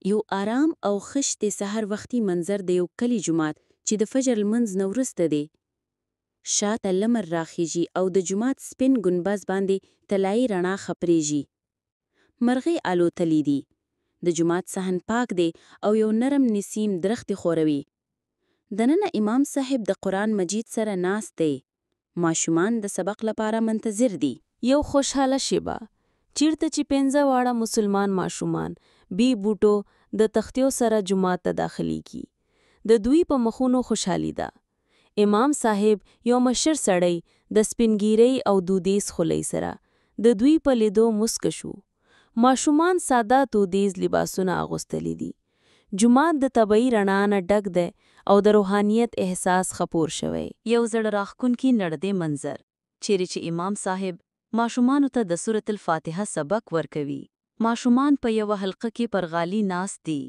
یو آرام او خشت سحر وختي منظر د یو کلی جومات چې د فجر لمونځ نه وروسته دی. شاته لمر راخیږي او د جومات سپین ګنبز باندې طلایي رڼا خپریږي. مرغۍ الوتلي دي. د جومات صحن پاک دی او یو نرم نسیم درختې خوروي. دننه امام صاحب د قرآن مجید سره ناست دی. ماشومان د سبق لپاره منتظر دي. یو خوشحاله شیبه چیرته چې 15 واړه مسلمان ماشومان بی بوټو د تختیو سره جومات ته داخليږي. د دوی په مخونو خوشحالي ده. امام صاحب یو مشر سړی د سپینګیرۍ او دودیز خولۍ سره د دوی په لیدو مسک شو. ماشومان ساده دودیز لباسونه اغوستلی دي. جومات د طبیعي رڼا نه ډک دی او د روحانیت احساس خپور شوی. یو زړه راښکونکي نږدې منظر چیرې چې امام صاحب ماشومانو ته د سورة الفاتحه سبق ورکوي. ماشومان په یوه حلقه کې پر غالي ناست دي.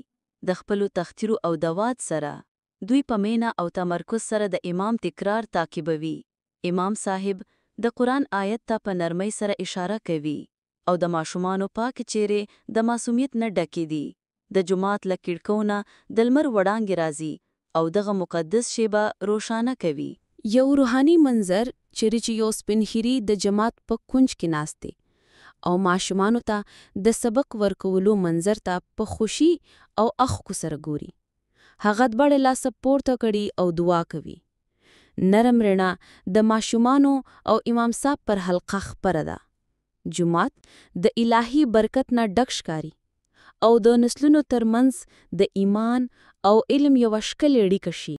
د خپلو تختیرو او دوات سره دوی په مینه او تمرکز سره د امام تکرار تعقیبوي. امام صاحب د قرآن آیت ته په نرمۍ سره اشاره کوي او د ماشومانو پاک چیرې د معصومیت نه ډکې دي. د جومات له کړکیو نه د لمر وړانګې راځي او دغه مقدس شیبه روښانه کوي. یو روحاني منظر چې یو سپینږیري د جماعت په کونج کې ناست دی او ماشومانو ته د سبق ورکولو منظر ته په خوشي او اخکو سره ګوري. هغه د بړې لاس پورته کړي او دعا کوي. نرم رڼا د ماشومانو او امام صاحب پر حلقه خپره ده. جومات د الهي برکت نه ډک ښکاري او د نسلونو ترمنځ د ایمان او علم یوه ښکلې اړیکه شي.